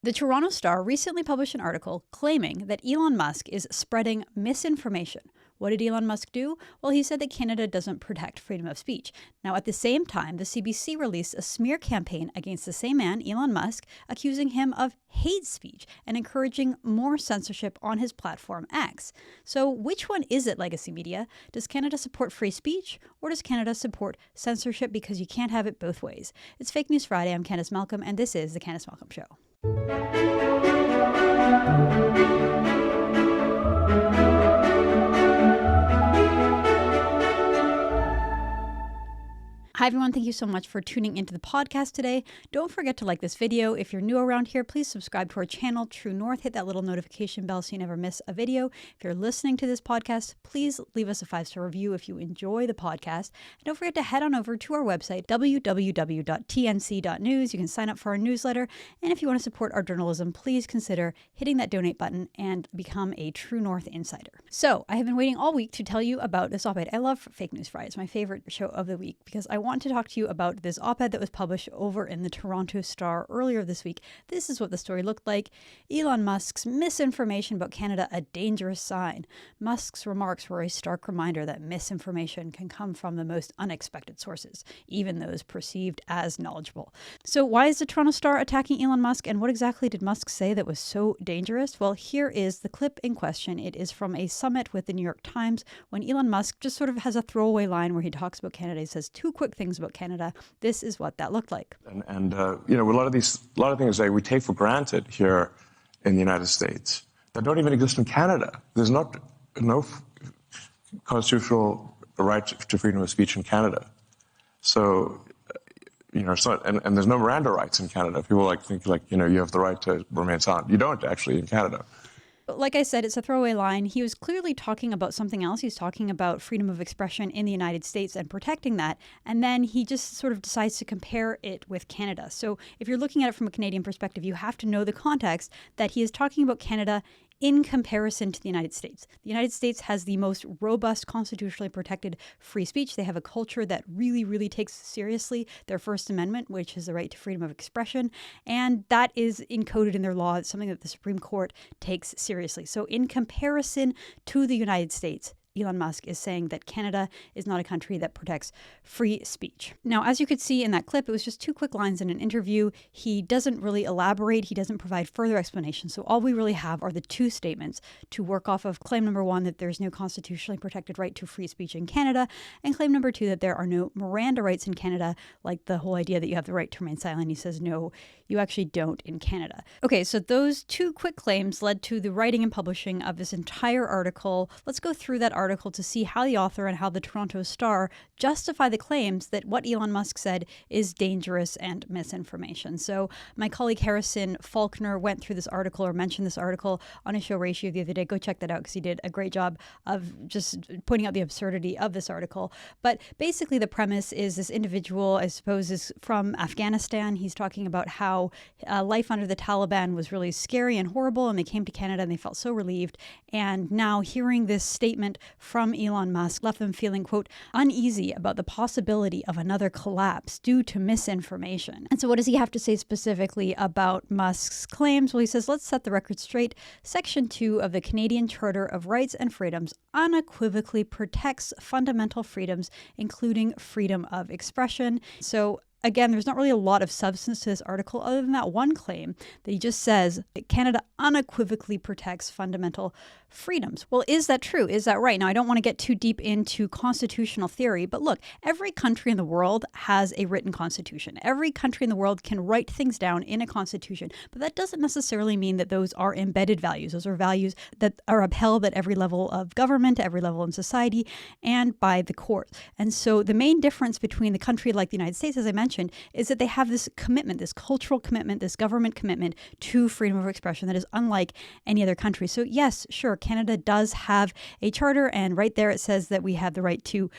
The Toronto Star recently published an article claiming that Elon Musk is spreading misinformation. What did Elon Musk do? Well, he said that Canada doesn't protect freedom of speech. Now, at the same time, the CBC released a smear campaign against the same man, Elon Musk, accusing him of hate speech and encouraging more censorship on his platform X. So which one is it, Legacy Media? Does Canada support free speech, or does Canada support censorship? Because you can't have it both ways. It's Fake News Friday. I'm Candice Malcolm, and this is The Candice Malcolm Show. Hi everyone, thank you so much for tuning into the podcast today. Don't forget to like this video. If you're new around here, please subscribe to our channel, True North. Hit that little notification bell so you never miss a video. If you're listening to this podcast, please leave us a 5-star review if you enjoy the podcast. And don't forget to head on over to our website, www.tnc.news. You can sign up for our newsletter. And if you want to support our journalism, please consider hitting that donate button and become a True North insider. So I have been waiting all week to tell you about this op-ed. I love Fake News Friday. It's my favorite show of the week because I want to talk to you about this op-ed that was published over in the Toronto Star earlier this week. This is what the story looked like. Elon Musk's misinformation about Canada, a dangerous sign. Musk's remarks were a stark reminder that misinformation can come from the most unexpected sources, even those perceived as knowledgeable. So why is the Toronto Star attacking Elon Musk, and what exactly did Musk say that was so dangerous? Well, here is the clip in question. It is from a summit with the New York Times when Elon Musk just sort of has a throwaway line where he talks about Canada. He says two quick things about Canada. This is what that looked like. And a lot of things that we take for granted here in the United States that don't even exist in Canada. There's no constitutional right to freedom of speech in Canada. So, it's not, and there's no Miranda rights in Canada. People think you have the right to remain silent. You don't actually in Canada. Like I said, it's a throwaway line. He was clearly talking about something else. He's talking about freedom of expression in the United States and protecting that. And then he just sort of decides to compare it with Canada. So if you're looking at it from a Canadian perspective, you have to know the context that he is talking about Canada in comparison to the United States. The United States has the most robust, constitutionally protected free speech. They have a culture that really, really takes seriously their First Amendment, which is the right to freedom of expression. And that is encoded in their law. It's something that the Supreme Court takes seriously. So in comparison to the United States, Elon Musk is saying that Canada is not a country that protects free speech. Now, as you could see in that clip, it was just two quick lines in an interview. He doesn't really elaborate. He doesn't provide further explanation. So all we really have are the two statements to work off of. Claim number one, that there's no constitutionally protected right to free speech in Canada, and claim number two, that there are no Miranda rights in Canada, like the whole idea that you have the right to remain silent. He says, no, you actually don't in Canada. Okay, so those two quick claims led to the writing and publishing of this entire article. Let's go through that article to see how the author and how the Toronto Star justify the claims that what Elon Musk said is dangerous and misinformation. So my colleague Harrison Faulkner went through this article, or mentioned this article, on his show Ratio the other day. Go check that out because he did a great job of just pointing out the absurdity of this article. But basically the premise is this individual, I suppose, is from Afghanistan. He's talking about how life under the Taliban was really scary and horrible, and they came to Canada and they felt so relieved. And now hearing this statement from Elon Musk left them feeling, quote, uneasy about the possibility of another collapse due to misinformation. And so what does he have to say specifically about Musk's claims? Well, he says, let's set the record straight. Section 2 of the Canadian Charter of Rights and Freedoms unequivocally protects fundamental freedoms, including freedom of expression. So again, there's not really a lot of substance to this article other than that one claim that he just says that Canada unequivocally protects fundamental freedoms. Well, is that true? Is that right? Now, I don't want to get too deep into constitutional theory, but look, every country in the world has a written constitution. Every country in the world can write things down in a constitution, but that doesn't necessarily mean that those are embedded values. Those are values that are upheld at every level of government, every level in society, and by the court. And so the main difference between the country like the United States, as I mentioned, is that they have this commitment, this cultural commitment, this government commitment to freedom of expression that is unlike any other country. So yes, sure, Canada does have a charter, and right there it says that we have the right to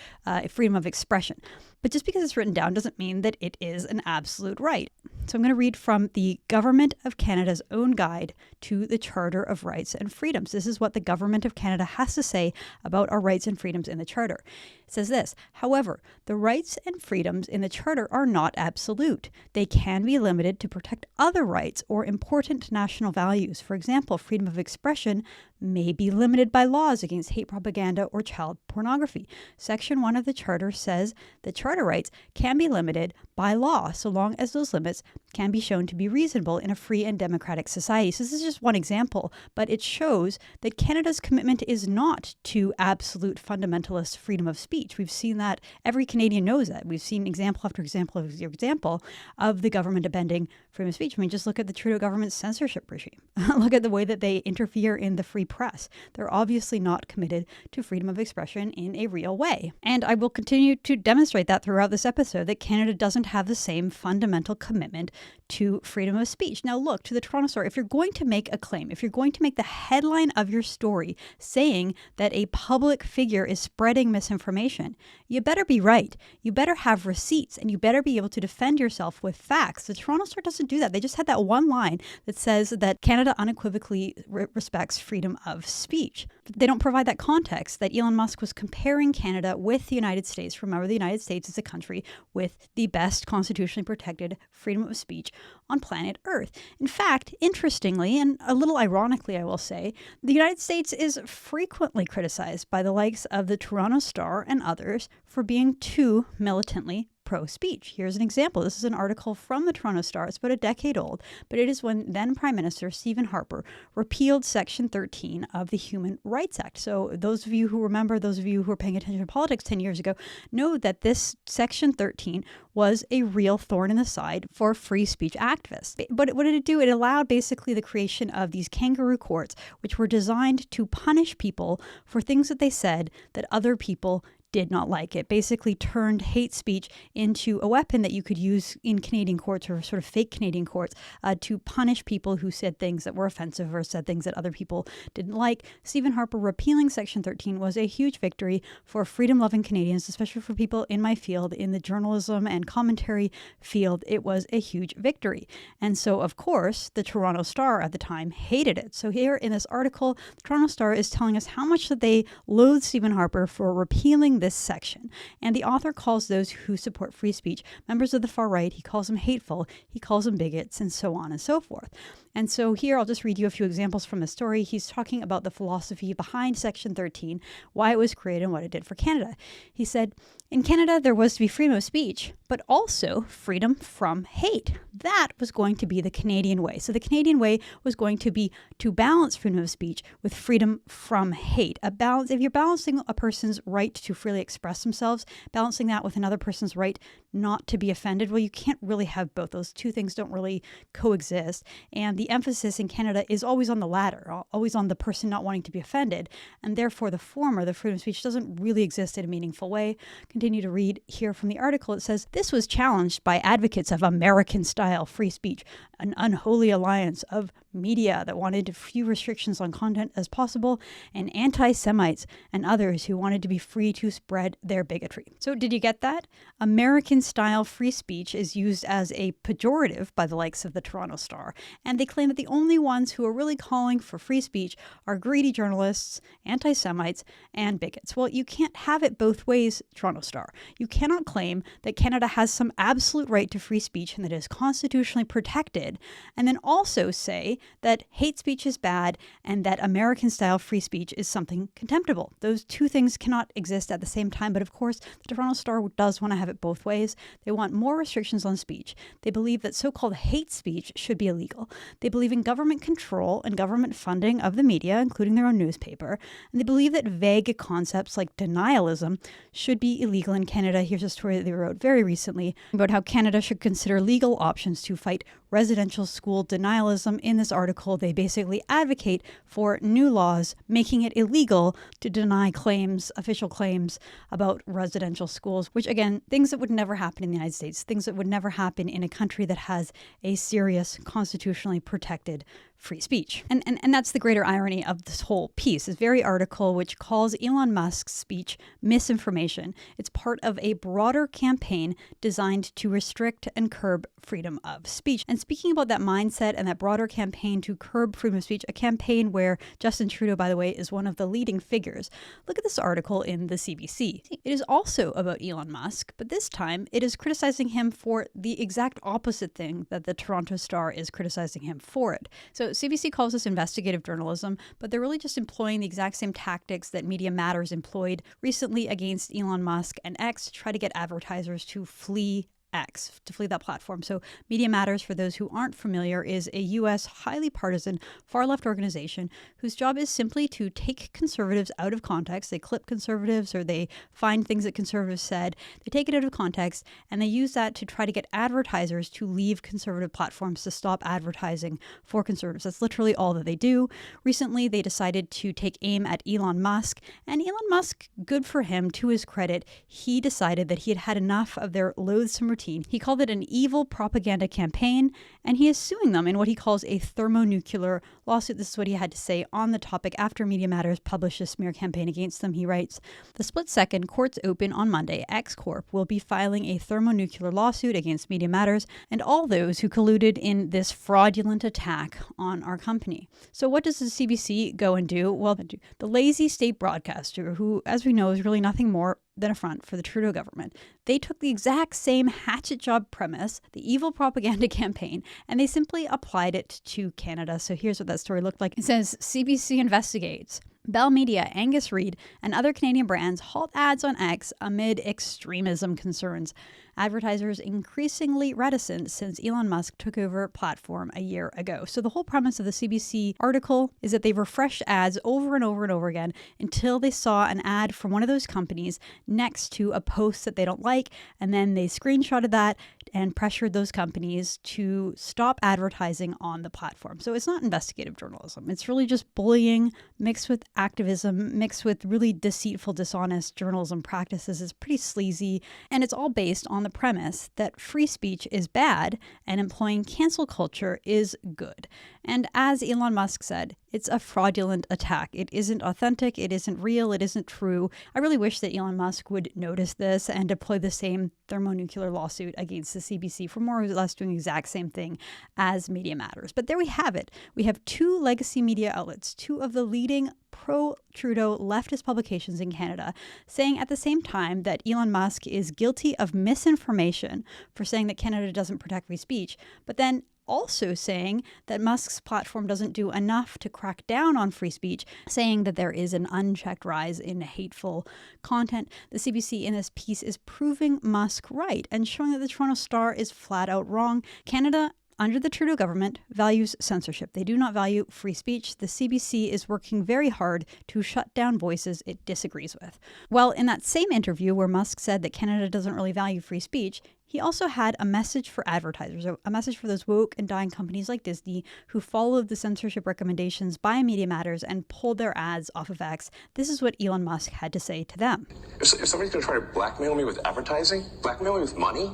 freedom of expression. But just because it's written down doesn't mean that it is an absolute right. So I'm going to read from the Government of Canada's own guide to the Charter of Rights and Freedoms. This is what the Government of Canada has to say about our rights and freedoms in the Charter. It says this: however, the rights and freedoms in the Charter are not absolute. They can be limited to protect other rights or important national values. For example, freedom of expression may be limited by laws against hate propaganda or child pornography. Section 1 of the Charter says that charter rights can be limited by law so long as those limits can be shown to be reasonable in a free and democratic society. So this is just one example, but it shows that Canada's commitment is not to absolute fundamentalist freedom of speech. We've seen that. Every Canadian knows that. We've seen example after example after example of the government upending freedom of speech. I mean, just look at the Trudeau government's censorship regime. Look at the way that they interfere in the free press. They're obviously not committed to freedom of expression in a real way. And I will continue to demonstrate that throughout this episode, that Canada doesn't have the same fundamental commitment to freedom of speech. Now look, to the Toronto Star, if you're going to make a claim, if you're going to make the headline of your story saying that a public figure is spreading misinformation, you better be right. You better have receipts, and you better be able to defend yourself with facts. The Toronto Star doesn't do that. They just had that one line that says that Canada unequivocally respects freedom of speech. They don't provide that context that Elon Musk was comparing Canada with the United States. Remember, the United States is a country with the best constitutionally protected freedom of speech on planet Earth. In fact, interestingly, and a little ironically, I will say, the United States is frequently criticized by the likes of the Toronto Star and others for being too militantly pro-speech. Here's an example. This is an article from the Toronto Star. It's about a decade old, but it is when then Prime Minister Stephen Harper repealed Section 13 of the Human Rights Act. So those of you who remember, those of you who were paying attention to politics 10 years ago, know that this Section 13 was a real thorn in the side for free speech activists. But what did it do? It allowed basically the creation of these kangaroo courts, which were designed to punish people for things that they said that other people did not like. It basically turned hate speech into a weapon that you could use in Canadian courts, or sort of fake Canadian courts, to punish people who said things that were offensive or said things that other people didn't like. Stephen Harper repealing Section 13 was a huge victory for freedom-loving Canadians, especially for people in my field, in the journalism and commentary field. It was a huge victory. And so, of course, the Toronto Star at the time hated it. So here in this article, the Toronto Star is telling us how much that they loathe Stephen Harper for repealing this section. And the author calls those who support free speech members of the far right. He calls them hateful. He calls them bigots, and so on and so forth. And so here, I'll just read you a few examples from the story. He's talking about the philosophy behind Section 13, why it was created, and what it did for Canada. He said, in Canada, there was to be freedom of speech, but also freedom from hate. That was going to be the Canadian way. So the Canadian way was going to be to balance freedom of speech with freedom from hate. A balance. If you're balancing a person's right to freely express themselves, balancing that with another person's right not to be offended, well, you can't really have both. Those two things don't really coexist. And the emphasis in Canada is always on the latter, always on the person not wanting to be offended. And therefore, the former, the freedom of speech, doesn't really exist in a meaningful way. Continue to read here from the article. It says, this was challenged by advocates of American-style free speech, an unholy alliance of media that wanted few restrictions on content as possible, and anti-Semites and others who wanted to be free to spread their bigotry. So did you get that? American-style free speech is used as a pejorative by the likes of the Toronto Star, and they claim that the only ones who are really calling for free speech are greedy journalists, anti-Semites, and bigots. Well, you can't have it both ways, Toronto Star. You cannot claim that Canada has some absolute right to free speech and that it is constitutionally protected, and then also say that hate speech is bad and that American-style free speech is something contemptible. Those two things cannot exist at the same time, but of course, the Toronto Star does want to have it both ways. They want more restrictions on speech. They believe that so-called hate speech should be illegal. They believe in government control and government funding of the media, including their own newspaper, and they believe that vague concepts like denialism should be illegal in Canada. Here's a story that they wrote very recently about how Canada should consider legal options to fight residential school denialism. In this article, they basically advocate for new laws making it illegal to deny claims, official claims about residential schools, which again, things that would never happen in the United States, things that would never happen in a country that has a serious, constitutionally protected free speech. And that's the greater irony of this whole piece, this very article which calls Elon Musk's speech misinformation. It's part of a broader campaign designed to restrict and curb freedom of speech. And speaking about that mindset and that broader campaign to curb freedom of speech, a campaign where Justin Trudeau, by the way, is one of the leading figures, look at this article in the CBC. It is also about Elon Musk, but this time it is criticizing him for the exact opposite thing that the Toronto Star is criticizing him for it. So CBC calls this investigative journalism, but they're really just employing the exact same tactics that Media Matters employed recently against Elon Musk and X to try to get advertisers to flee X, to flee that platform. So Media Matters, for those who aren't familiar, is a U.S. highly partisan far-left organization whose job is simply to take conservatives out of context. They clip conservatives or they find things that conservatives said. They take it out of context and they use that to try to get advertisers to leave conservative platforms, to stop advertising for conservatives. That's literally all that they do. Recently, they decided to take aim at Elon Musk, and Elon Musk, good for him, to his credit, he decided that he had had enough of their loathsome routine. He called it an evil propaganda campaign, and he is suing them in what he calls a thermonuclear lawsuit. This is what he had to say on the topic after Media Matters published a smear campaign against them. He writes, "The split second courts open on Monday. X Corp will be filing a thermonuclear lawsuit against Media Matters and all those who colluded in this fraudulent attack on our company." So what does the CBC go and do? Well, the lazy state broadcaster, who, as we know, is really nothing more than a front for the Trudeau government. They took the exact same hatchet job premise, the evil propaganda campaign, and they simply applied it to Canada. So here's what that story looked like. It says, CBC investigates. Bell Media, Angus Reid, and other Canadian brands halt ads on X amid extremism concerns. Advertisers increasingly reticent since Elon Musk took over platform a year ago. So the whole premise of the CBC article is that they refreshed ads over and over and over again until they saw an ad from one of those companies next to a post that they don't like, and then they screenshotted that and pressured those companies to stop advertising on the platform. So it's not investigative journalism. It's really just bullying mixed with activism, mixed with really deceitful, dishonest journalism practices. It's pretty sleazy, and it's all based on the premise that free speech is bad and employing cancel culture is good. And as Elon Musk said, it's a fraudulent attack. It isn't authentic, it isn't real, it isn't true. I really wish that Elon Musk would notice this and deploy the same thermonuclear lawsuit against the CBC for more or less doing the exact same thing as Media Matters. But there we have it. We have two legacy media outlets, two of the leading pro-Trudeau leftist publications in Canada, saying at the same time that Elon Musk is guilty of misinformation for saying that Canada doesn't protect free speech, but then also saying that Musk's platform doesn't do enough to crack down on free speech, saying that there is an unchecked rise in hateful content. The CBC in this piece is proving Musk right and showing that the Toronto Star is flat out wrong. Canada, under the Trudeau government, values censorship. They do not value free speech. The CBC is working very hard to shut down voices it disagrees with. Well, in that same interview where Musk said that Canada doesn't really value free speech, he also had a message for advertisers, a message for those woke and dying companies like Disney who followed the censorship recommendations by Media Matters and pulled their ads off of X. This is what Elon Musk had to say to them. If somebody's going to try to blackmail me with advertising, blackmail me with money,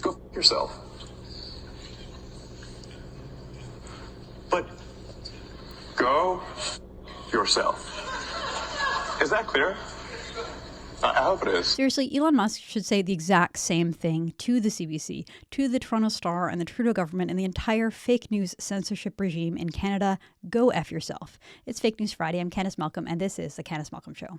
go f*** yourself. But go f*** yourself. Is that clear? I hope it is. Seriously, Elon Musk should say the exact same thing to the CBC, to the Toronto Star and the Trudeau government and the entire fake news censorship regime in Canada. Go F yourself. It's Fake News Friday. I'm Candice Malcolm, and this is The Candice Malcolm Show.